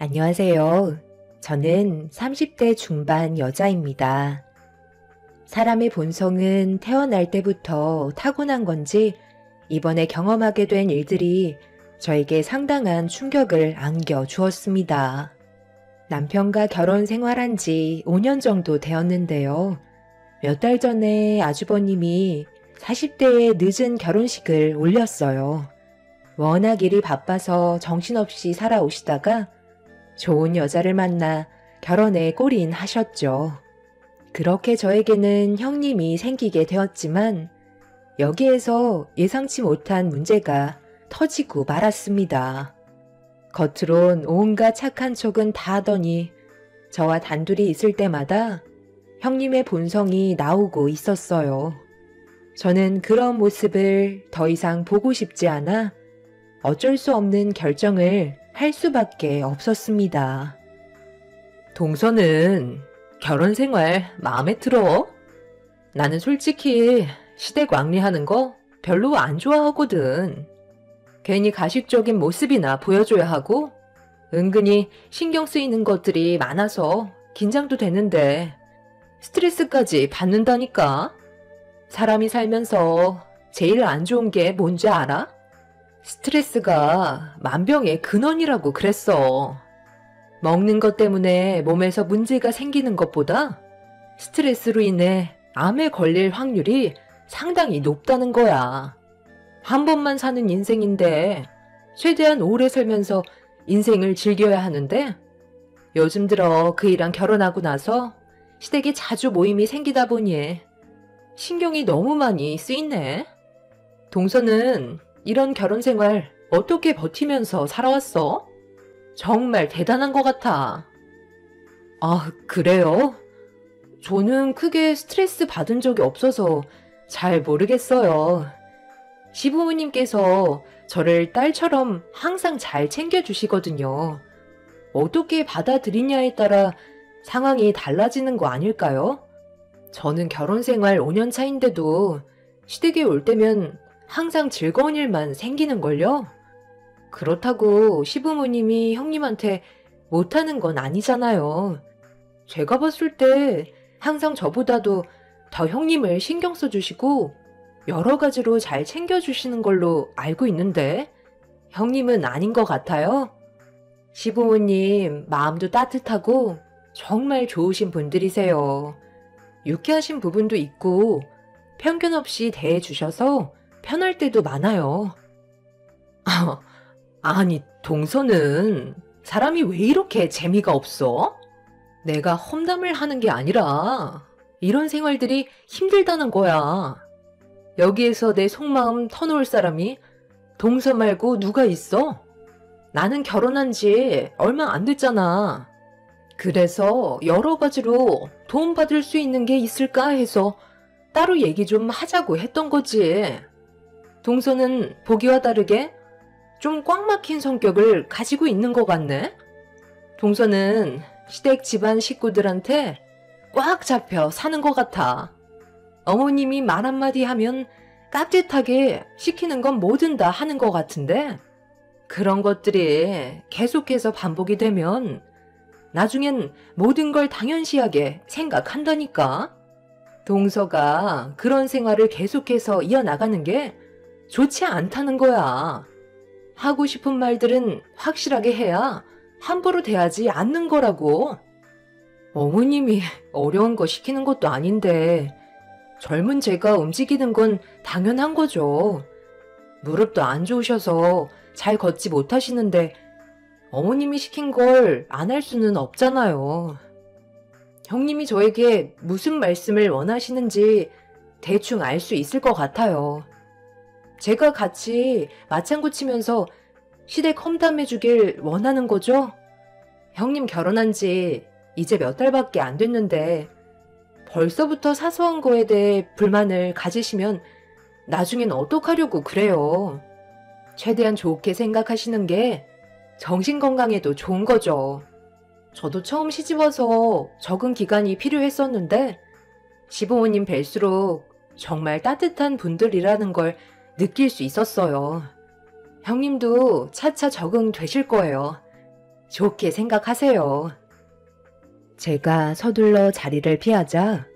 안녕하세요. 저는 30대 중반 여자입니다. 사람의 본성은 태어날 때부터 타고난 건지 이번에 경험하게 된 일들이 저에게 상당한 충격을 안겨주었습니다. 남편과 결혼 생활한 지 5년 정도 되었는데요. 몇 달 전에 아주버님이 40대의 늦은 결혼식을 올렸어요. 워낙 일이 바빠서 정신없이 살아오시다가 좋은 여자를 만나 결혼에 골인하셨죠. 그렇게 저에게는 형님이 생기게 되었지만 여기에서 예상치 못한 문제가 터지고 말았습니다. 겉으론 온갖 착한 척은 다 하더니 저와 단둘이 있을 때마다 형님의 본성이 나오고 있었어요. 저는 그런 모습을 더 이상 보고 싶지 않아 어쩔 수 없는 결정을 할 수밖에 없었습니다. 동서는 결혼 생활 마음에 들어? 나는 솔직히 시댁 왕래하는 거 별로 안 좋아하거든. 괜히 가식적인 모습이나 보여줘야 하고 은근히 신경 쓰이는 것들이 많아서 긴장도 되는데 스트레스까지 받는다니까. 사람이 살면서 제일 안 좋은 게 뭔지 알아? 스트레스가 만병의 근원이라고 그랬어. 먹는 것 때문에 몸에서 문제가 생기는 것보다 스트레스로 인해 암에 걸릴 확률이 상당히 높다는 거야. 한 번만 사는 인생인데 최대한 오래 살면서 인생을 즐겨야 하는데 요즘 들어 그이랑 결혼하고 나서 시댁에 자주 모임이 생기다 보니 신경이 너무 많이 쓰이네. 동서는 이런 결혼 생활 어떻게 버티면서 살아왔어? 정말 대단한 것 같아. 아, 그래요? 저는 크게 스트레스 받은 적이 없어서 잘 모르겠어요. 시부모님께서 저를 딸처럼 항상 잘 챙겨주시거든요. 어떻게 받아들이냐에 따라 상황이 달라지는 거 아닐까요? 저는 결혼 생활 5년 차인데도 시댁에 올 때면 항상 즐거운 일만 생기는걸요? 그렇다고 시부모님이 형님한테 못하는 건 아니잖아요. 제가 봤을 때 항상 저보다도 더 형님을 신경 써주시고 여러 가지로 잘 챙겨주시는 걸로 알고 있는데 형님은 아닌 것 같아요. 시부모님 마음도 따뜻하고 정말 좋으신 분들이세요. 유쾌하신 부분도 있고 편견 없이 대해주셔서 편할 때도 많아요. 아니, 동서는 사람이 왜 이렇게 재미가 없어? 내가 험담을 하는 게 아니라 이런 생활들이 힘들다는 거야. 여기에서 내 속마음 터놓을 사람이 동서 말고 누가 있어? 나는 결혼한 지 얼마 안 됐잖아. 그래서 여러 가지로 도움받을 수 있는 게 있을까 해서 따로 얘기 좀 하자고 했던 거지. 동서는 보기와 다르게 좀 꽉 막힌 성격을 가지고 있는 것 같네? 동서는 시댁 집안 식구들한테 꽉 잡혀 사는 것 같아. 어머님이 말 한마디 하면 깍듯하게 시키는 건 뭐든 다 하는 것 같은데 그런 것들이 계속해서 반복이 되면 나중엔 모든 걸 당연시하게 생각한다니까. 동서가 그런 생활을 계속해서 이어나가는 게 좋지 않다는 거야. 하고 싶은 말들은 확실하게 해야 함부로 대하지 않는 거라고. 어머님이 어려운 거 시키는 것도 아닌데 젊은 제가 움직이는 건 당연한 거죠. 무릎도 안 좋으셔서 잘 걷지 못하시는데 어머님이 시킨 걸 안 할 수는 없잖아요. 형님이 저에게 무슨 말씀을 원하시는지 대충 알 수 있을 것 같아요. 제가 같이 맞장구 치면서 시댁 험담해주길 원하는 거죠? 형님 결혼한 지 이제 몇 달밖에 안 됐는데 벌써부터 사소한 거에 대해 불만을 가지시면 나중엔 어떡하려고 그래요. 최대한 좋게 생각하시는 게 정신건강에도 좋은 거죠. 저도 처음 시집와서 적응 기간이 필요했었는데 시부모님 뵐수록 정말 따뜻한 분들이라는 걸 느낄 수 있었어요. 형님도 차차 적응되실 거예요. 좋게 생각하세요. 제가 서둘러 자리를 피하자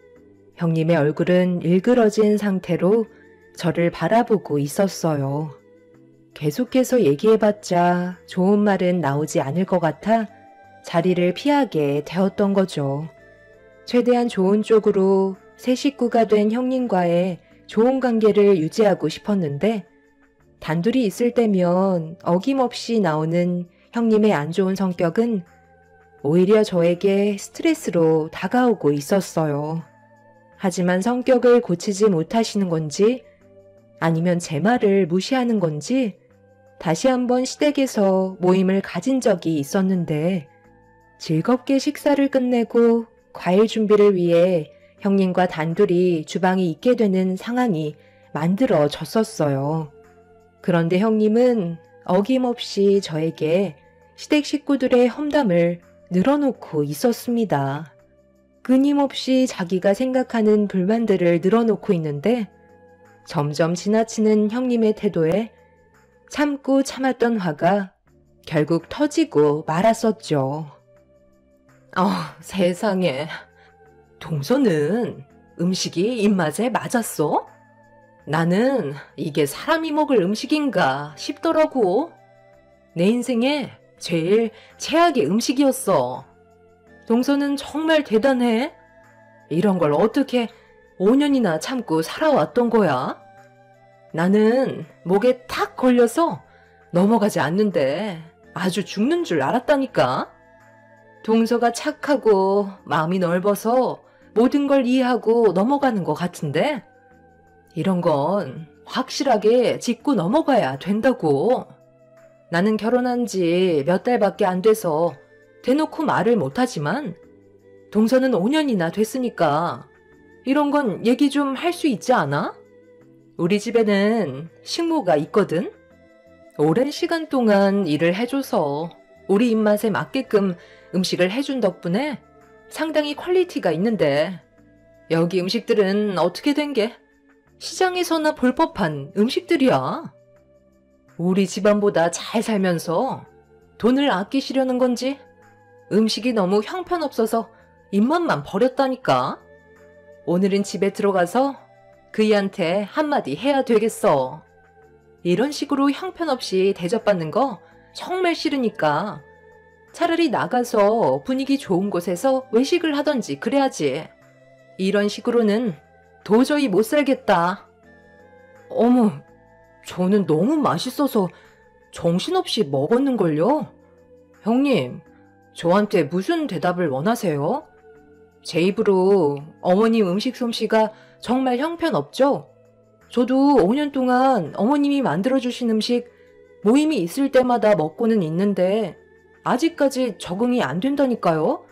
형님의 얼굴은 일그러진 상태로 저를 바라보고 있었어요. 계속해서 얘기해봤자 좋은 말은 나오지 않을 것 같아 자리를 피하게 되었던 거죠. 최대한 좋은 쪽으로 새 식구가 된 형님과의 좋은 관계를 유지하고 싶었는데 단둘이 있을 때면 어김없이 나오는 형님의 안 좋은 성격은 오히려 저에게 스트레스로 다가오고 있었어요. 하지만 성격을 고치지 못하시는 건지 아니면 제 말을 무시하는 건지 다시 한번 시댁에서 모임을 가진 적이 있었는데 즐겁게 식사를 끝내고 과일 준비를 위해 형님과 단둘이 주방에 있게 되는 상황이 만들어졌었어요. 그런데 형님은 어김없이 저에게 시댁 식구들의 험담을 늘어놓고 있었습니다. 끊임없이 자기가 생각하는 불만들을 늘어놓고 있는데 점점 지나치는 형님의 태도에 참고 참았던 화가 결국 터지고 말았었죠. 세상에. 동서는 음식이 입맛에 맞았어? 나는 이게 사람이 먹을 음식인가 싶더라고. 내 인생에 제일 최악의 음식이었어. 동서는 정말 대단해. 이런 걸 어떻게 5년이나 참고 살아왔던 거야? 나는 목에 탁 걸려서 넘어가지 않는데 아주 죽는 줄 알았다니까. 동서가 착하고 마음이 넓어서 모든 걸 이해하고 넘어가는 것 같은데 이런 건 확실하게 짚고 넘어가야 된다고. 나는 결혼한 지 몇 달밖에 안 돼서 대놓고 말을 못하지만 동서는 5년이나 됐으니까 이런 건 얘기 좀 할 수 있지 않아? 우리 집에는 식모가 있거든? 오랜 시간 동안 일을 해줘서 우리 입맛에 맞게끔 음식을 해준 덕분에 상당히 퀄리티가 있는데 여기 음식들은 어떻게 된 게 시장에서나 볼 법한 음식들이야. 우리 집안보다 잘 살면서 돈을 아끼시려는 건지 음식이 너무 형편없어서 입맛만 버렸다니까. 오늘은 집에 들어가서 그이한테 한마디 해야 되겠어. 이런 식으로 형편없이 대접받는 거 정말 싫으니까 차라리 나가서 분위기 좋은 곳에서 외식을 하던지 그래야지. 이런 식으로는 도저히 못 살겠다. 어머, 저는 너무 맛있어서 정신없이 먹었는걸요? 형님, 저한테 무슨 대답을 원하세요? 제 입으로 어머님 음식 솜씨가 정말 형편없죠? 저도 5년 동안 어머님이 만들어주신 음식 모임이 있을 때마다 먹고는 있는데 아직까지 적응이 안 된다니까요?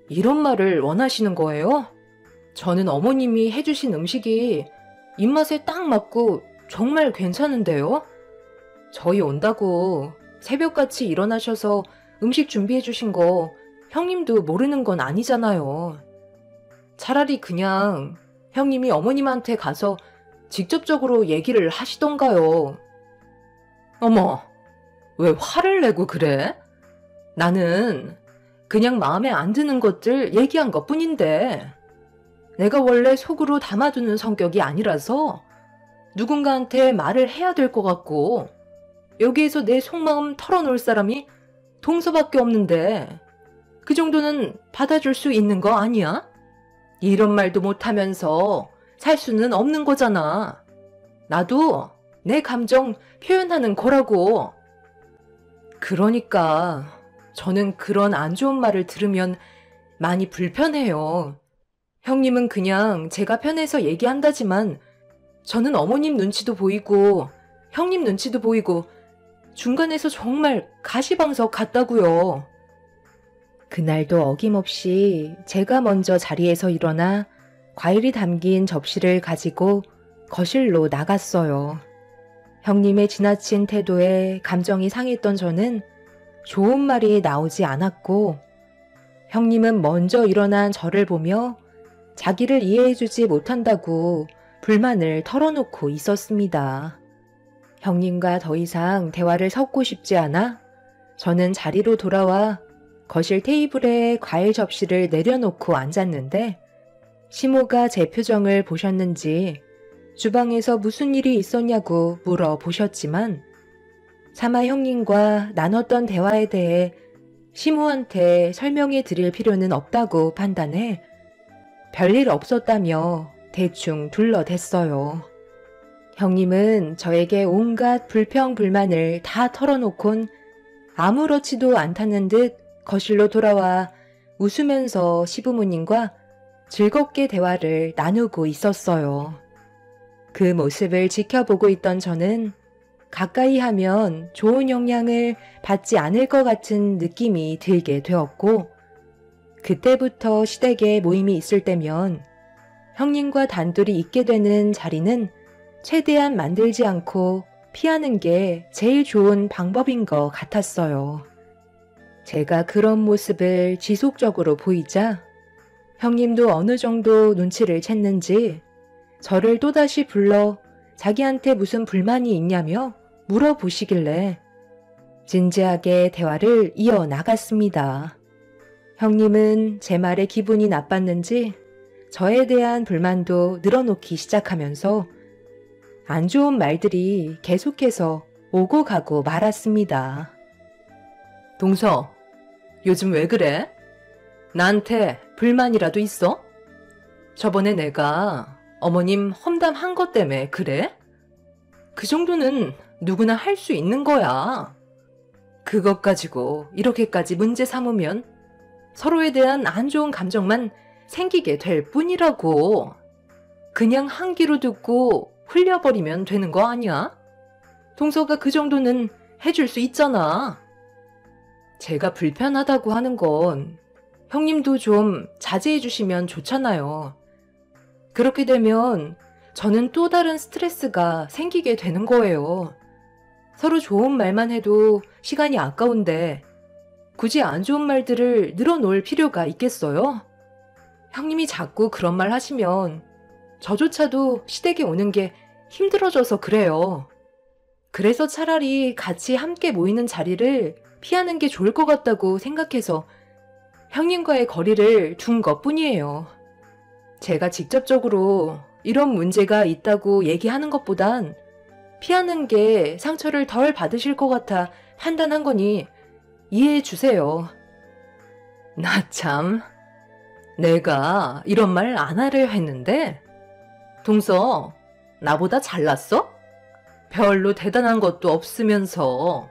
이런 말을 원하시는 거예요? 저는 어머님이 해주신 음식이 입맛에 딱 맞고 정말 괜찮은데요? 저희 온다고 새벽같이 일어나셔서 음식 준비해 주신 거 형님도 모르는 건 아니잖아요. 차라리 그냥 형님이 어머님한테 가서 직접적으로 얘기를 하시던가요. 어머, 왜 화를 내고 그래? 나는 그냥 마음에 안 드는 것들 얘기한 것뿐인데 내가 원래 속으로 담아두는 성격이 아니라서 누군가한테 말을 해야 될 것 같고 여기에서 내 속마음 털어놓을 사람이 동서밖에 없는데 그 정도는 받아줄 수 있는 거 아니야? 이런 말도 못하면서 살 수는 없는 거잖아. 나도 내 감정 표현하는 거라고. 그러니까 저는 그런 안 좋은 말을 들으면 많이 불편해요. 형님은 그냥 제가 편해서 얘기한다지만 저는 어머님 눈치도 보이고 형님 눈치도 보이고 중간에서 정말 가시방석 같다고요. 그날도 어김없이 제가 먼저 자리에서 일어나 과일이 담긴 접시를 가지고 거실로 나갔어요. 형님의 지나친 태도에 감정이 상했던 저는 좋은 말이 나오지 않았고 형님은 먼저 일어난 저를 보며 자기를 이해해주지 못한다고 불만을 털어놓고 있었습니다. 형님과 더 이상 대화를 섞고 싶지 않아 저는 자리로 돌아와 거실 테이블에 과일 접시를 내려놓고 앉았는데 시모가 제 표정을 보셨는지 주방에서 무슨 일이 있었냐고 물어보셨지만 사마 형님과 나눴던 대화에 대해 시모한테 설명해 드릴 필요는 없다고 판단해 별일 없었다며 대충 둘러댔어요. 형님은 저에게 온갖 불평불만을 다 털어놓곤 아무렇지도 않다는 듯 거실로 돌아와 웃으면서 시부모님과 즐겁게 대화를 나누고 있었어요. 그 모습을 지켜보고 있던 저는 가까이 하면 좋은 영향을 받지 않을 것 같은 느낌이 들게 되었고 그때부터 시댁에 모임이 있을 때면 형님과 단둘이 있게 되는 자리는 최대한 만들지 않고 피하는 게 제일 좋은 방법인 것 같았어요. 제가 그런 모습을 지속적으로 보이자 형님도 어느 정도 눈치를 챘는지 저를 또다시 불러 자기한테 무슨 불만이 있냐며 물어보시길래 진지하게 대화를 이어나갔습니다. 형님은 제 말에 기분이 나빴는지 저에 대한 불만도 늘어놓기 시작하면서 안 좋은 말들이 계속해서 오고 가고 말았습니다. 동서, 요즘 왜 그래? 나한테 불만이라도 있어? 저번에 내가 어머님 험담한 것 때문에 그래? 그 정도는 누구나 할 수 있는 거야. 그것 가지고 이렇게까지 문제 삼으면 서로에 대한 안 좋은 감정만 생기게 될 뿐이라고. 그냥 한 귀로 듣고 흘려버리면 되는 거 아니야? 동서가 그 정도는 해줄 수 있잖아. 제가 불편하다고 하는 건 형님도 좀 자제해 주시면 좋잖아요. 그렇게 되면 저는 또 다른 스트레스가 생기게 되는 거예요. 서로 좋은 말만 해도 시간이 아까운데 굳이 안 좋은 말들을 늘어놓을 필요가 있겠어요? 형님이 자꾸 그런 말 하시면 저조차도 시댁에 오는 게 힘들어져서 그래요. 그래서 차라리 같이 함께 모이는 자리를 피하는 게 좋을 것 같다고 생각해서 형님과의 거리를 둔 것뿐이에요. 제가 직접적으로 이런 문제가 있다고 얘기하는 것보단 피하는 게 상처를 덜 받으실 것 같아 판단한 거니 이해해 주세요. 나 참, 내가 이런 말 안 하려 했는데 동서, 나보다 잘났어? 별로 대단한 것도 없으면서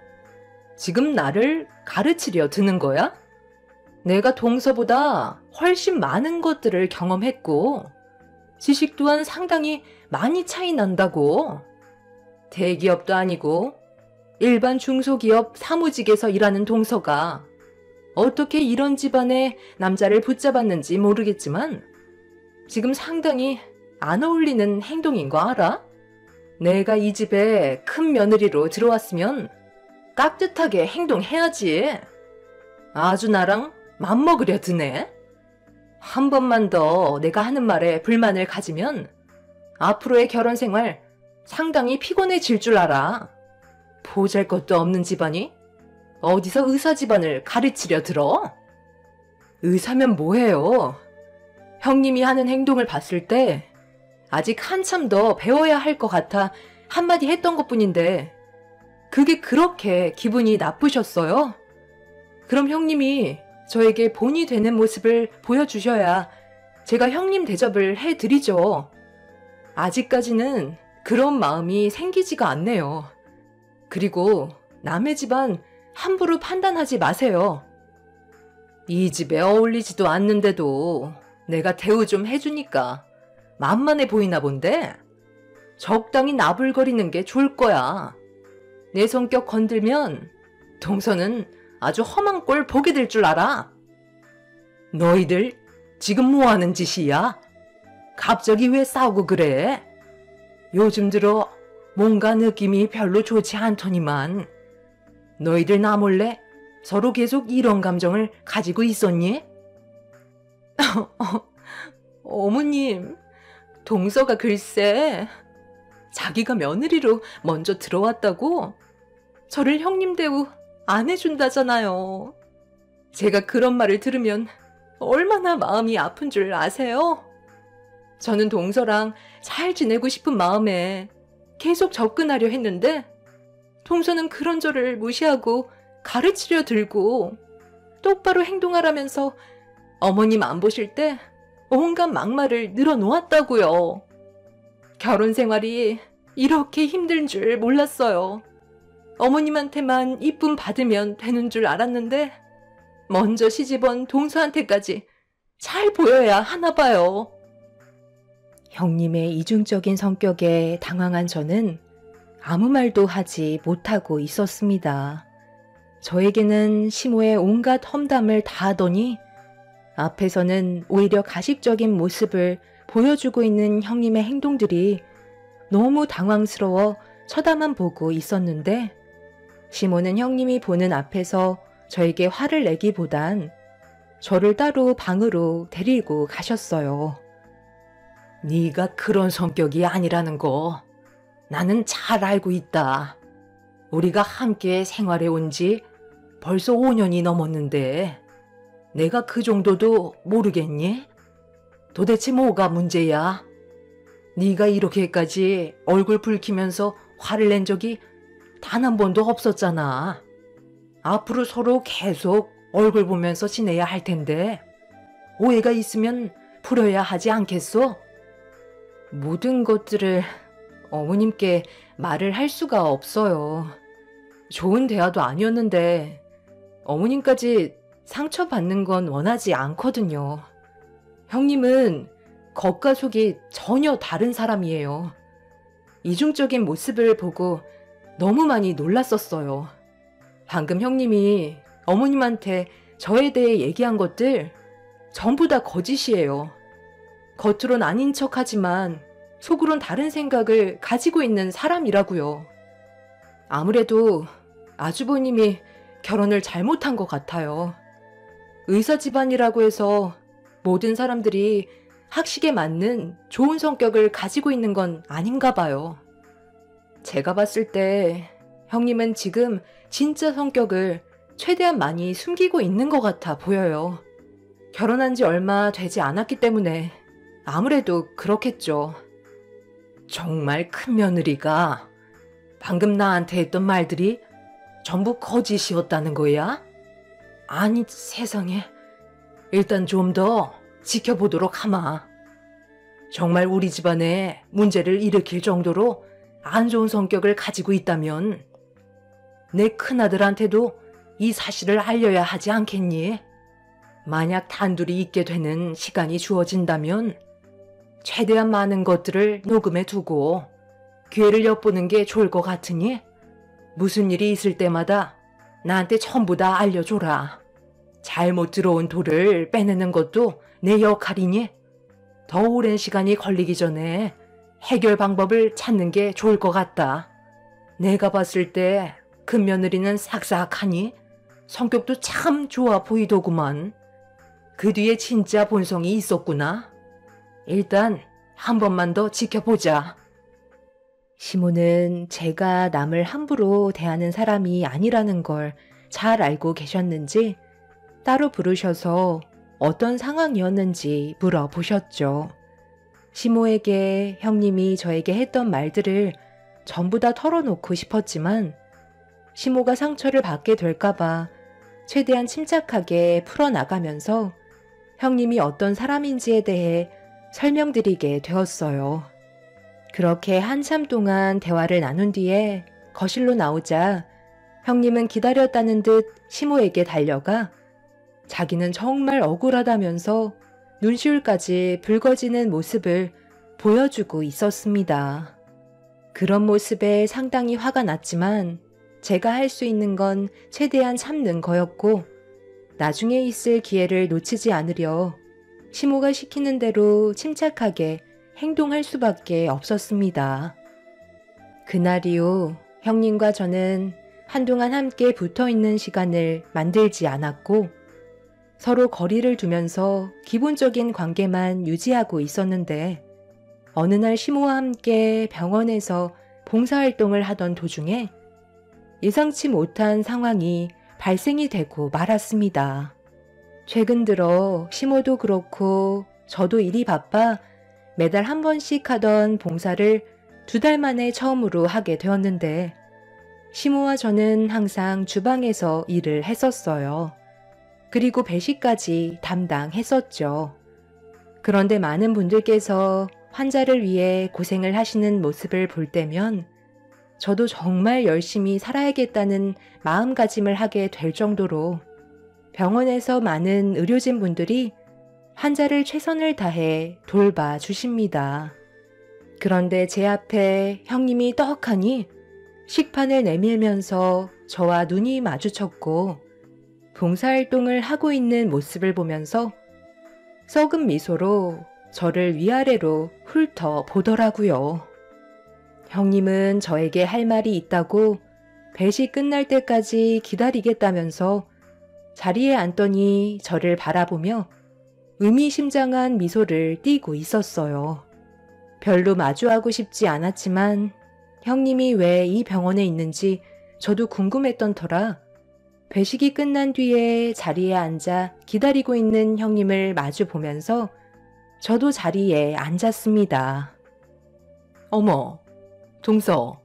지금 나를 가르치려 드는 거야? 내가 동서보다 훨씬 많은 것들을 경험했고 지식 또한 상당히 많이 차이 난다고. 대기업도 아니고 일반 중소기업 사무직에서 일하는 동서가 어떻게 이런 집안의 남자를 붙잡았는지 모르겠지만 지금 상당히 안 어울리는 행동인 거 알아? 내가 이 집에 큰 며느리로 들어왔으면 깍듯하게 행동해야지. 아주 나랑 맘먹으려 드네. 한 번만 더 내가 하는 말에 불만을 가지면 앞으로의 결혼 생활 상당히 피곤해질 줄 알아. 보잘것도 없는 집안이 어디서 의사 집안을 가르치려 들어? 의사면 뭐해요? 형님이 하는 행동을 봤을 때 아직 한참 더 배워야 할 것 같아 한마디 했던 것뿐인데 그게 그렇게 기분이 나쁘셨어요? 그럼 형님이 저에게 본이 되는 모습을 보여주셔야 제가 형님 대접을 해드리죠. 아직까지는 그런 마음이 생기지가 않네요. 그리고 남의 집안 함부로 판단하지 마세요. 이 집에 어울리지도 않는데도 내가 대우 좀 해주니까 만만해 보이나 본데 적당히 나불거리는 게 좋을 거야. 내 성격 건들면 동서는 아주 험한 꼴 보게 될 줄 알아. 너희들 지금 뭐하는 짓이야? 갑자기 왜 싸우고 그래? 요즘 들어 뭔가 느낌이 별로 좋지 않더니만 너희들 나 몰래 서로 계속 이런 감정을 가지고 있었니? 어머님, 동서가 글쎄 자기가 며느리로 먼저 들어왔다고 저를 형님 대우 안 해준다잖아요. 제가 그런 말을 들으면 얼마나 마음이 아픈 줄 아세요? 저는 동서랑 잘 지내고 싶은 마음에 계속 접근하려 했는데 동서는 그런 저를 무시하고 가르치려 들고 똑바로 행동하라면서 어머님 안 보실 때 온갖 막말을 늘어놓았다고요. 결혼 생활이 이렇게 힘든 줄 몰랐어요. 어머님한테만 이쁨 받으면 되는 줄 알았는데 먼저 시집온 동서한테까지 잘 보여야 하나 봐요. 형님의 이중적인 성격에 당황한 저는 아무 말도 하지 못하고 있었습니다. 저에게는 시모의 온갖 험담을 다 하더니 앞에서는 오히려 가식적인 모습을 보여주고 있는 형님의 행동들이 너무 당황스러워 쳐다만 보고 있었는데 시모는 형님이 보는 앞에서 저에게 화를 내기보단 저를 따로 방으로 데리고 가셨어요. 네가 그런 성격이 아니라는 거 나는 잘 알고 있다. 우리가 함께 생활해 온 지 벌써 5년이 넘었는데 내가 그 정도도 모르겠니? 도대체 뭐가 문제야? 네가 이렇게까지 얼굴 붉히면서 화를 낸 적이 단 한 번도 없었잖아. 앞으로 서로 계속 얼굴 보면서 지내야 할 텐데 오해가 있으면 풀어야 하지 않겠소? 모든 것들을 어머님께 말을 할 수가 없어요. 좋은 대화도 아니었는데 어머님까지 상처받는 건 원하지 않거든요. 형님은 겉과 속이 전혀 다른 사람이에요. 이중적인 모습을 보고 너무 많이 놀랐었어요. 방금 형님이 어머님한테 저에 대해 얘기한 것들 전부 다 거짓이에요. 겉으론 아닌 척하지만 속으론 다른 생각을 가지고 있는 사람이라고요. 아무래도 아주버님이 결혼을 잘못한 것 같아요. 의사 집안이라고 해서 모든 사람들이 학식에 맞는 좋은 성격을 가지고 있는 건 아닌가 봐요. 제가 봤을 때 형님은 지금 진짜 성격을 최대한 많이 숨기고 있는 것 같아 보여요. 결혼한 지 얼마 되지 않았기 때문에 아무래도 그렇겠죠. 정말 큰 며느리가 방금 나한테 했던 말들이 전부 거짓이었다는 거야? 아니 세상에. 일단 좀 더 지켜보도록 하마. 정말 우리 집안에 문제를 일으킬 정도로 안 좋은 성격을 가지고 있다면 내 큰아들한테도 이 사실을 알려야 하지 않겠니? 만약 단둘이 있게 되는 시간이 주어진다면 최대한 많은 것들을 녹음해 두고 기회를 엿보는 게 좋을 것 같으니 무슨 일이 있을 때마다 나한테 전부 다 알려줘라. 잘못 들어온 돌을 빼내는 것도 내 역할이니 더 오랜 시간이 걸리기 전에 해결 방법을 찾는 게 좋을 것 같다. 내가 봤을 때 큰며느리는 삭삭하니 성격도 참 좋아 보이더구만. 그 뒤에 진짜 본성이 있었구나. 일단 한 번만 더 지켜보자. 시모는 제가 남을 함부로 대하는 사람이 아니라는 걸 잘 알고 계셨는지 따로 부르셔서 어떤 상황이었는지 물어보셨죠. 시모에게 형님이 저에게 했던 말들을 전부 다 털어놓고 싶었지만 시모가 상처를 받게 될까봐 최대한 침착하게 풀어나가면서 형님이 어떤 사람인지에 대해 설명드리게 되었어요. 그렇게 한참 동안 대화를 나눈 뒤에 거실로 나오자 형님은 기다렸다는 듯 시모에게 달려가 자기는 정말 억울하다면서 눈시울까지 붉어지는 모습을 보여주고 있었습니다. 그런 모습에 상당히 화가 났지만 제가 할 수 있는 건 최대한 참는 거였고 나중에 있을 기회를 놓치지 않으려 시모가 시키는 대로 침착하게 행동할 수밖에 없었습니다. 그날 이후 형님과 저는 한동안 함께 붙어있는 시간을 만들지 않았고 서로 거리를 두면서 기본적인 관계만 유지하고 있었는데 어느 날 시모와 함께 병원에서 봉사활동을 하던 도중에 예상치 못한 상황이 발생이 되고 말았습니다. 최근 들어 시모도 그렇고 저도 일이 바빠 매달 한 번씩 하던 봉사를 2달 만에 처음으로 하게 되었는데 시모와 저는 항상 주방에서 일을 했었어요. 그리고 배식까지 담당했었죠. 그런데 많은 분들께서 환자를 위해 고생을 하시는 모습을 볼 때면 저도 정말 열심히 살아야겠다는 마음가짐을 하게 될 정도로 병원에서 많은 의료진 분들이 환자를 최선을 다해 돌봐주십니다. 그런데 제 앞에 형님이 떡하니 식판을 내밀면서 저와 눈이 마주쳤고 봉사활동을 하고 있는 모습을 보면서 썩은 미소로 저를 위아래로 훑어보더라고요. 형님은 저에게 할 말이 있다고 배식 끝날 때까지 기다리겠다면서 자리에 앉더니 저를 바라보며 의미심장한 미소를 띠고 있었어요. 별로 마주하고 싶지 않았지만 형님이 왜 이 병원에 있는지 저도 궁금했던 터라 배식이 끝난 뒤에 자리에 앉아 기다리고 있는 형님을 마주 보면서 저도 자리에 앉았습니다. 어머, 동서,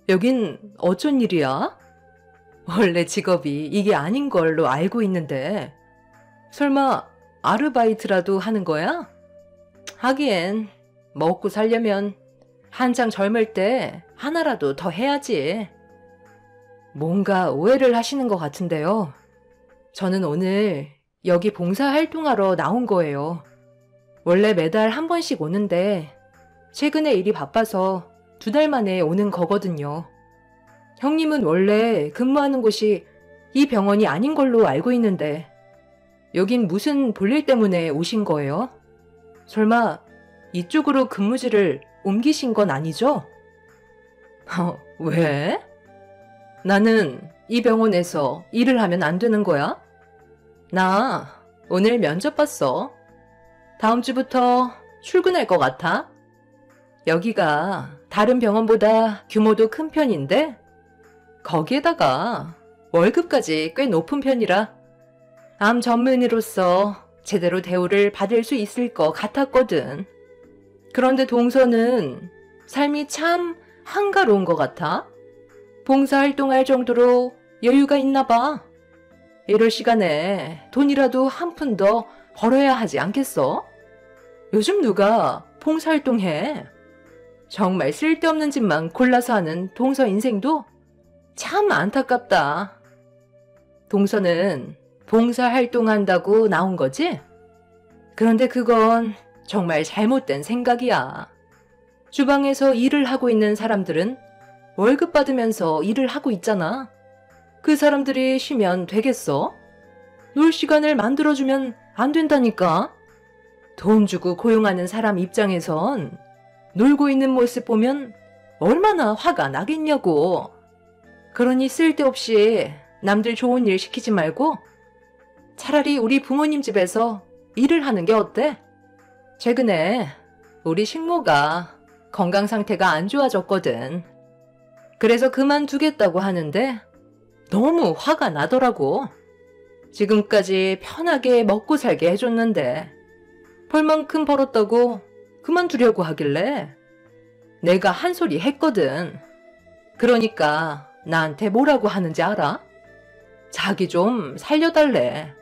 여긴 어쩐 일이야? 원래 직업이 이게 아닌 걸로 알고 있는데 설마 아르바이트라도 하는 거야? 하기엔 먹고 살려면 한창 젊을 때 하나라도 더 해야지. 뭔가 오해를 하시는 것 같은데요. 저는 오늘 여기 봉사활동하러 나온 거예요. 원래 매달 한 번씩 오는데 최근에 일이 바빠서 2달 만에 오는 거거든요. 형님은 원래 근무하는 곳이 이 병원이 아닌 걸로 알고 있는데 여긴 무슨 볼일 때문에 오신 거예요? 설마 이쪽으로 근무지를 옮기신 건 아니죠? 왜? 나는 이 병원에서 일을 하면 안 되는 거야? 나 오늘 면접 봤어. 다음 주부터 출근할 것 같아. 여기가 다른 병원보다 규모도 큰 편인데 거기에다가 월급까지 꽤 높은 편이라 암 전문의로서 제대로 대우를 받을 수 있을 것 같았거든. 그런데 동서는 삶이 참 한가로운 것 같아. 봉사활동할 정도로 여유가 있나 봐. 이럴 시간에 돈이라도 한 푼 더 벌어야 하지 않겠어? 요즘 누가 봉사활동해? 정말 쓸데없는 짓만 골라서 하는 동서 인생도 참 안타깝다. 동서는 봉사활동한다고 나온 거지? 그런데 그건 정말 잘못된 생각이야. 주방에서 일을 하고 있는 사람들은 월급 받으면서 일을 하고 있잖아. 그 사람들이 쉬면 되겠어? 놀 시간을 만들어주면 안 된다니까. 돈 주고 고용하는 사람 입장에선 놀고 있는 모습 보면 얼마나 화가 나겠냐고. 그러니 쓸데없이 남들 좋은 일 시키지 말고 차라리 우리 부모님 집에서 일을 하는 게 어때? 최근에 우리 식모가 건강 상태가 안 좋아졌거든. 그래서 그만두겠다고 하는데 너무 화가 나더라고. 지금까지 편하게 먹고 살게 해줬는데 벌만큼 벌었다고 그만두려고 하길래 내가 한 소리 했거든. 그러니까 나한테 뭐라고 하는지 알아? 자기 좀 살려달래.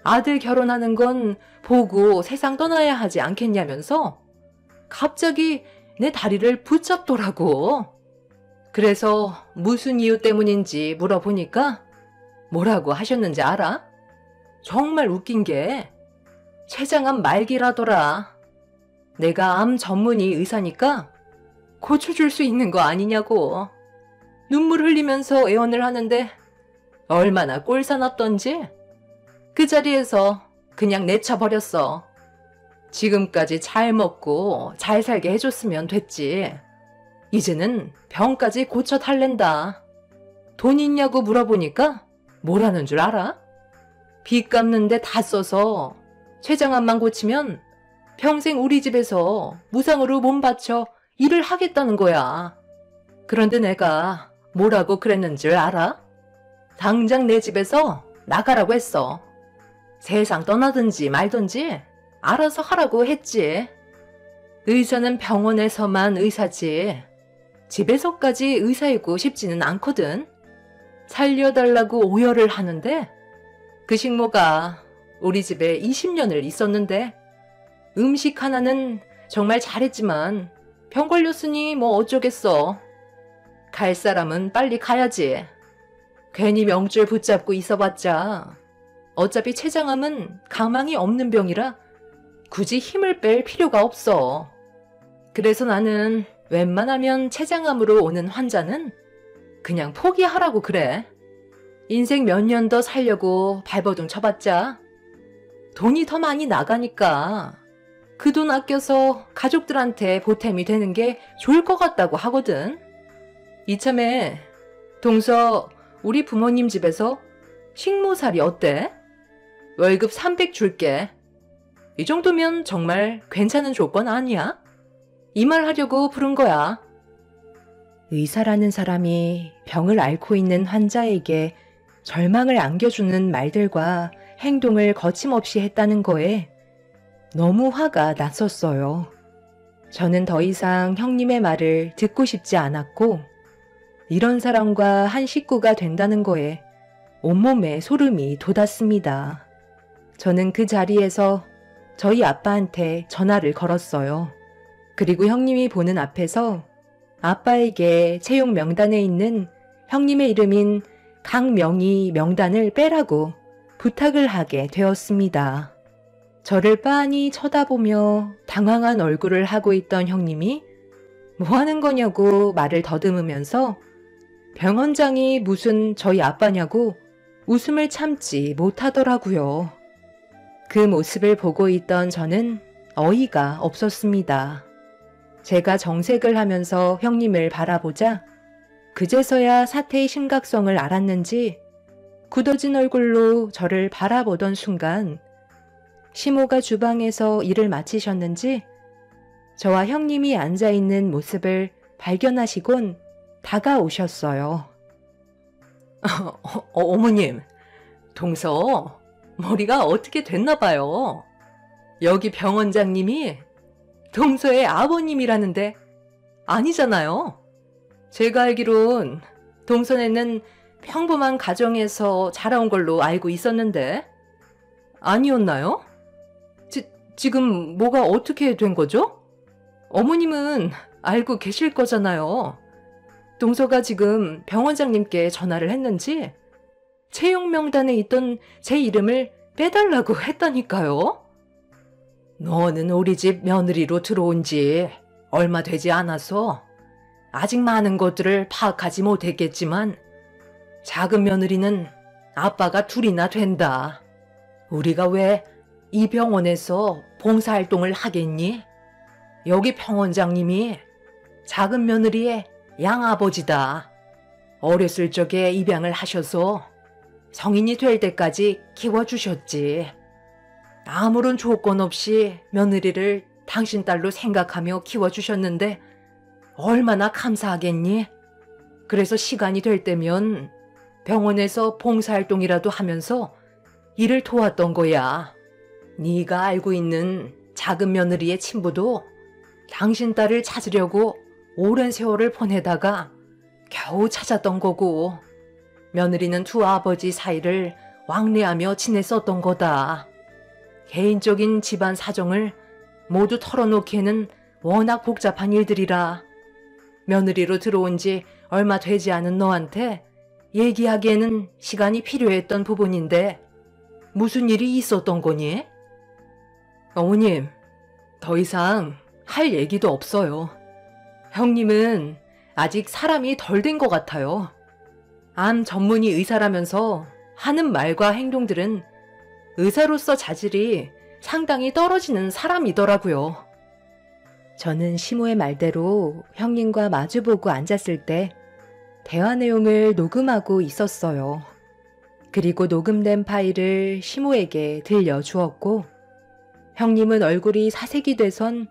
아들 결혼하는 건 보고 세상 떠나야 하지 않겠냐면서 갑자기 내 다리를 붙잡더라고. 그래서 무슨 이유 때문인지 물어보니까 뭐라고 하셨는지 알아? 정말 웃긴 게 췌장암 말기라더라. 내가 암 전문의 의사니까 고쳐줄 수 있는 거 아니냐고. 눈물 흘리면서 애원을 하는데 얼마나 꼴사납던지 그 자리에서 그냥 내쳐버렸어. 지금까지 잘 먹고 잘 살게 해줬으면 됐지. 이제는 병까지 고쳐 달랜다. 돈 있냐고 물어보니까 뭐라는 줄 알아? 빚 갚는데 다 써서 췌장암만 고치면 평생 우리 집에서 무상으로 몸 바쳐 일을 하겠다는 거야. 그런데 내가 뭐라고 그랬는 줄 알아? 당장 내 집에서 나가라고 했어. 세상 떠나든지 말든지 알아서 하라고 했지. 의사는 병원에서만 의사지. 집에서까지 의사이고 싶지는 않거든. 살려달라고 오열을 하는데 그 식모가 우리 집에 20년을 있었는데 음식 하나는 정말 잘했지만 병 걸렸으니 뭐 어쩌겠어. 갈 사람은 빨리 가야지. 괜히 명줄 붙잡고 있어봤자 어차피 췌장암은 가망이 없는 병이라 굳이 힘을 뺄 필요가 없어. 그래서 나는 웬만하면 췌장암으로 오는 환자는 그냥 포기하라고 그래. 인생 몇 년 더 살려고 발버둥 쳐봤자 돈이 더 많이 나가니까 그 돈 아껴서 가족들한테 보탬이 되는 게 좋을 것 같다고 하거든. 이참에 동서 우리 부모님 집에서 식모살이 어때? 월급 300 줄게. 이 정도면 정말 괜찮은 조건 아니야? 이 말 하려고 부른 거야. 의사라는 사람이 병을 앓고 있는 환자에게 절망을 안겨주는 말들과 행동을 거침없이 했다는 거에 너무 화가 났었어요. 저는 더 이상 형님의 말을 듣고 싶지 않았고 이런 사람과 한 식구가 된다는 거에 온몸에 소름이 돋았습니다. 저는 그 자리에서 저희 아빠한테 전화를 걸었어요. 그리고 형님이 보는 앞에서 아빠에게 채용 명단에 있는 형님의 이름인 강명희 명단을 빼라고 부탁을 하게 되었습니다. 저를 빤히 쳐다보며 당황한 얼굴을 하고 있던 형님이 뭐 하는 거냐고 말을 더듬으면서 병원장이 무슨 저희 아빠냐고 웃음을 참지 못하더라고요. 그 모습을 보고 있던 저는 어이가 없었습니다. 제가 정색을 하면서 형님을 바라보자 그제서야 사태의 심각성을 알았는지 굳어진 얼굴로 저를 바라보던 순간 시모가 주방에서 일을 마치셨는지 저와 형님이 앉아있는 모습을 발견하시곤 다가오셨어요. 어머님, 동서 머리가 어떻게 됐나 봐요. 여기 병원장님이 동서의 아버님이라는데 아니잖아요. 제가 알기론 동서네는 평범한 가정에서 자라온 걸로 알고 있었는데 아니었나요? 지금 뭐가 어떻게 된 거죠? 어머님은 알고 계실 거잖아요. 동서가 지금 병원장님께 전화를 했는지 채용 명단에 있던 제 이름을 빼달라고 했다니까요. 너는 우리 집 며느리로 들어온 지 얼마 되지 않아서 아직 많은 것들을 파악하지 못했겠지만 작은 며느리는 아빠가 둘이나 된다. 우리가 왜 이 병원에서 봉사활동을 하겠니? 여기 병원장님이 작은 며느리의 양아버지다. 어렸을 적에 입양을 하셔서 성인이 될 때까지 키워주셨지. 아무런 조건 없이 며느리를 당신 딸로 생각하며 키워주셨는데 얼마나 감사하겠니? 그래서 시간이 될 때면 병원에서 봉사활동이라도 하면서 일을 도왔던 거야. 네가 알고 있는 작은 며느리의 친부도 당신 딸을 찾으려고 오랜 세월을 보내다가 겨우 찾았던 거고 며느리는 두 아버지 사이를 왕래하며 지냈었던 거다. 개인적인 집안 사정을 모두 털어놓기에는 워낙 복잡한 일들이라 며느리로 들어온 지 얼마 되지 않은 너한테 얘기하기에는 시간이 필요했던 부분인데 무슨 일이 있었던 거니? 어머님, 더 이상 할 얘기도 없어요. 형님은 아직 사람이 덜 된 것 같아요. 암 전문의 의사라면서 하는 말과 행동들은 의사로서 자질이 상당히 떨어지는 사람이더라고요. 저는 시모의 말대로 형님과 마주보고 앉았을 때 대화 내용을 녹음하고 있었어요. 그리고 녹음된 파일을 시모에게 들려주었고 형님은 얼굴이 사색이 돼선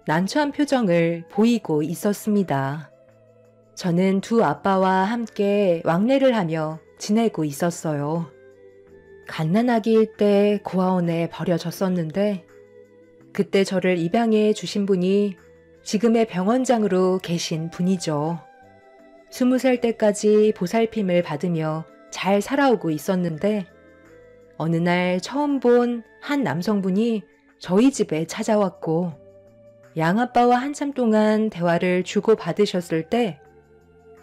난처한 표정을 보이고 있었습니다. 저는 두 아빠와 함께 왕래를 하며 지내고 있었어요. 갓난아기일 때 고아원에 버려졌었는데 그때 저를 입양해 주신 분이 지금의 병원장으로 계신 분이죠. 20살 때까지 보살핌을 받으며 잘 살아오고 있었는데 어느 날 처음 본 한 남성분이 저희 집에 찾아왔고 양아빠와 한참 동안 대화를 주고받으셨을 때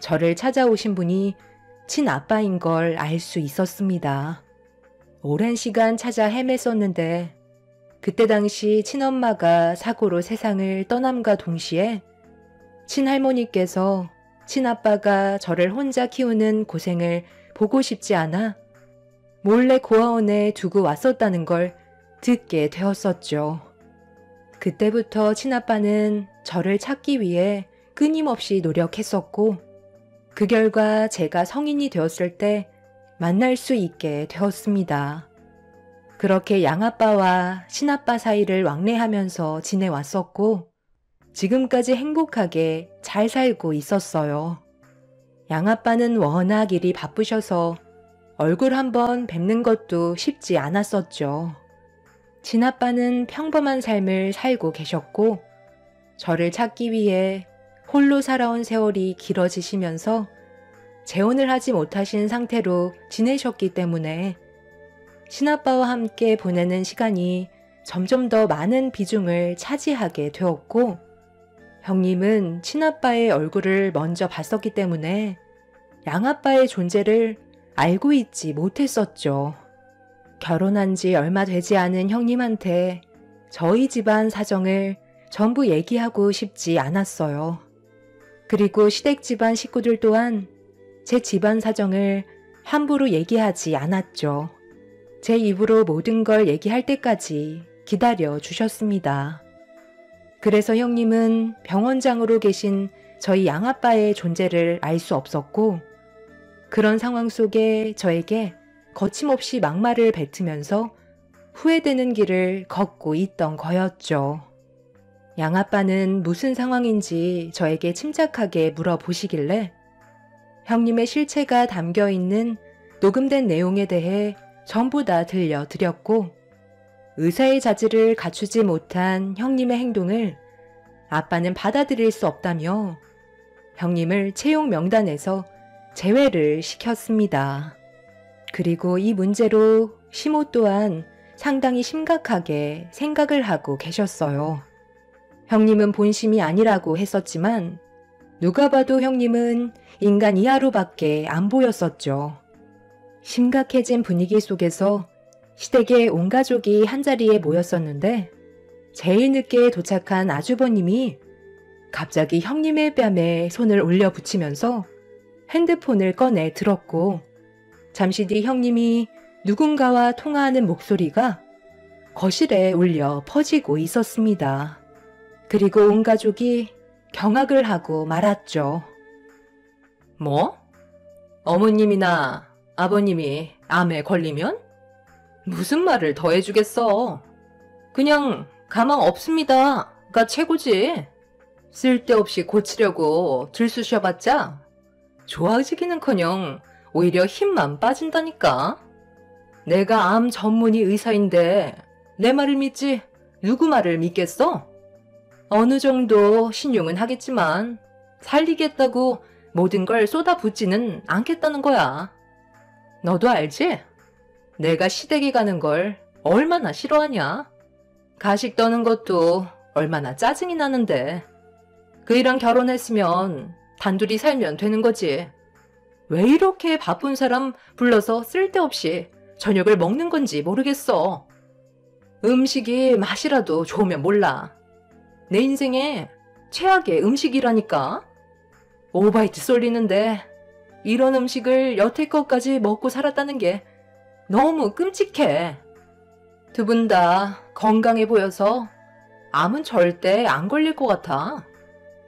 저를 찾아오신 분이 친아빠인 걸 알 수 있었습니다. 오랜 시간 찾아 헤맸었는데 그때 당시 친엄마가 사고로 세상을 떠남과 동시에 친할머니께서 친아빠가 저를 혼자 키우는 고생을 보고 싶지 않아 몰래 고아원에 두고 왔었다는 걸 듣게 되었었죠. 그때부터 친아빠는 저를 찾기 위해 끊임없이 노력했었고 그 결과 제가 성인이 되었을 때 만날 수 있게 되었습니다. 그렇게 양아빠와 친아빠 사이를 왕래하면서 지내왔었고 지금까지 행복하게 잘 살고 있었어요. 양아빠는 워낙 일이 바쁘셔서 얼굴 한번 뵙는 것도 쉽지 않았었죠. 친아빠는 평범한 삶을 살고 계셨고 저를 찾기 위해 홀로 살아온 세월이 길어지시면서 재혼을 하지 못하신 상태로 지내셨기 때문에 친아빠와 함께 보내는 시간이 점점 더 많은 비중을 차지하게 되었고 형님은 친아빠의 얼굴을 먼저 봤었기 때문에 양아빠의 존재를 알고 있지 못했었죠. 결혼한 지 얼마 되지 않은 형님한테 저희 집안 사정을 전부 얘기하고 싶지 않았어요. 그리고 시댁 집안 식구들 또한 제 집안 사정을 함부로 얘기하지 않았죠. 제 입으로 모든 걸 얘기할 때까지 기다려 주셨습니다. 그래서 형님은 병원장으로 계신 저희 양아빠의 존재를 알 수 없었고 그런 상황 속에 저에게 거침없이 막말을 뱉으면서 후회되는 길을 걷고 있던 거였죠. 양아빠는 무슨 상황인지 저에게 침착하게 물어보시길래 형님의 실체가 담겨있는 녹음된 내용에 대해 전부 다 들려드렸고 의사의 자질을 갖추지 못한 형님의 행동을 아빠는 받아들일 수 없다며 형님을 채용 명단에서 제외를 시켰습니다. 그리고 이 문제로 시모 또한 상당히 심각하게 생각을 하고 계셨어요. 형님은 본심이 아니라고 했었지만 누가 봐도 형님은 인간 이하로밖에 안 보였었죠. 심각해진 분위기 속에서 시댁의 온 가족이 한자리에 모였었는데 제일 늦게 도착한 아주버님이 갑자기 형님의 뺨에 손을 올려 붙이면서 핸드폰을 꺼내 들었고 잠시 뒤 형님이 누군가와 통화하는 목소리가 거실에 울려 퍼지고 있었습니다. 그리고 온 가족이 경악을 하고 말았죠. 뭐? 어머님이나 아버님이 암에 걸리면? 무슨 말을 더 해주겠어. 그냥 가망 없습니다가 최고지. 쓸데없이 고치려고 들쑤셔봤자 좋아지기는커녕 오히려 힘만 빠진다니까. 내가 암 전문의 의사인데 내 말을 믿지 누구 말을 믿겠어? 어느 정도 신용은 하겠지만 살리겠다고 모든 걸 쏟아붓지는 않겠다는 거야. 너도 알지? 내가 시댁에 가는 걸 얼마나 싫어하냐? 가식 떠는 것도 얼마나 짜증이 나는데 그이랑 결혼했으면 단둘이 살면 되는 거지. 왜 이렇게 바쁜 사람 불러서 쓸데없이 저녁을 먹는 건지 모르겠어. 음식이 맛이라도 좋으면 몰라. 내 인생에 최악의 음식이라니까. 오바이트 쏠리는데 이런 음식을 여태껏까지 먹고 살았다는 게 너무 끔찍해. 두 분 다 건강해 보여서 암은 절대 안 걸릴 것 같아.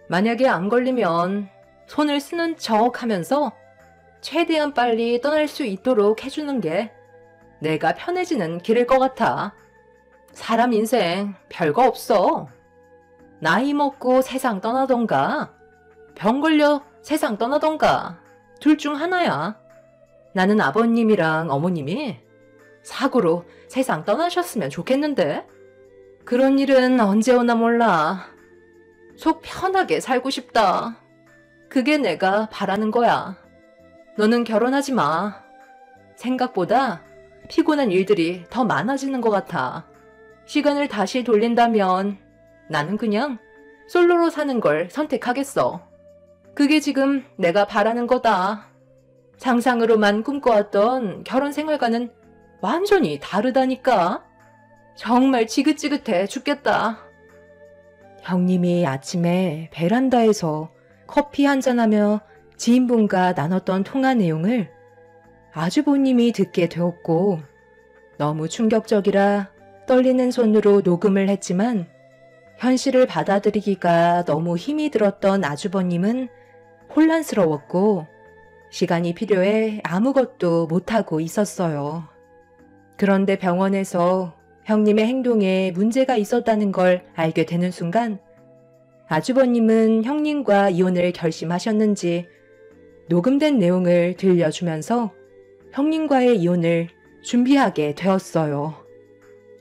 만약에 안 걸리면 손을 쓰는 척 하면서 최대한 빨리 떠날 수 있도록 해주는 게 내가 편해지는 길일 것 같아. 사람 인생 별거 없어. 나이 먹고 세상 떠나던가 병 걸려 세상 떠나던가 둘 중 하나야. 나는 아버님이랑 어머님이 사고로 세상 떠나셨으면 좋겠는데 그런 일은 언제 오나 몰라. 속 편하게 살고 싶다. 그게 내가 바라는 거야. 너는 결혼하지 마. 생각보다 피곤한 일들이 더 많아지는 것 같아. 시간을 다시 돌린다면 나는 그냥 솔로로 사는 걸 선택하겠어. 그게 지금 내가 바라는 거다. 상상으로만 꿈꿔왔던 결혼 생활과는 완전히 다르다니까. 정말 지긋지긋해 죽겠다. 형님이 아침에 베란다에서 커피 한잔하며 지인분과 나눴던 통화 내용을 아주버님이 듣게 되었고 너무 충격적이라 떨리는 손으로 녹음을 했지만 현실을 받아들이기가 너무 힘이 들었던 아주버님은 혼란스러웠고 시간이 필요해 아무것도 못하고 있었어요. 그런데 병원에서 형님의 행동에 문제가 있었다는 걸 알게 되는 순간 아주버님은 형님과 이혼을 결심하셨는지 녹음된 내용을 들려주면서 형님과의 이혼을 준비하게 되었어요.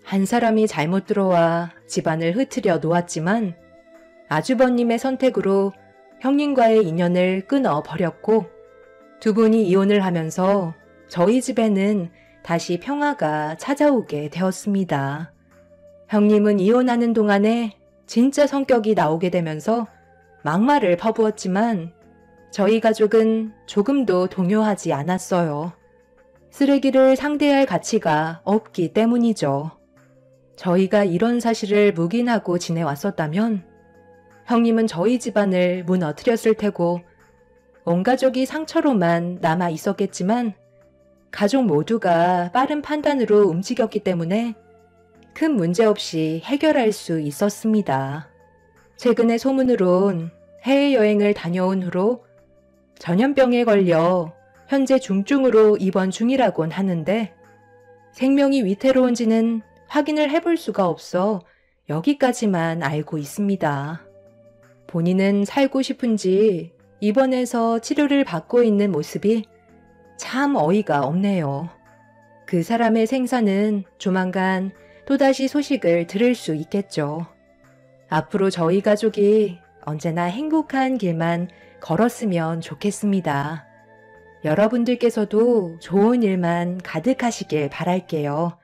한 사람이 잘못 들어와 집안을 흐트려 놓았지만 아주버님의 선택으로 형님과의 인연을 끊어버렸고 두 분이 이혼을 하면서 저희 집에는 다시 평화가 찾아오게 되었습니다. 형님은 이혼하는 동안에 진짜 성격이 나오게 되면서 막말을 퍼부었지만 저희 가족은 조금도 동요하지 않았어요. 쓰레기를 상대할 가치가 없기 때문이죠. 저희가 이런 사실을 묵인하고 지내왔었다면 형님은 저희 집안을 무너뜨렸을 테고 온 가족이 상처로만 남아 있었겠지만 가족 모두가 빠른 판단으로 움직였기 때문에 큰 문제 없이 해결할 수 있었습니다. 최근에 소문으론 해외여행을 다녀온 후로 전염병에 걸려 현재 중증으로 입원 중이라곤 하는데 생명이 위태로운지는 확인을 해볼 수가 없어 여기까지만 알고 있습니다. 본인은 살고 싶은지 입원해서 치료를 받고 있는 모습이 참 어이가 없네요. 그 사람의 생사는 조만간 또다시 소식을 들을 수 있겠죠. 앞으로 저희 가족이 언제나 행복한 길만 걸었으면 좋겠습니다. 여러분들께서도 좋은 일만 가득하시길 바랄게요.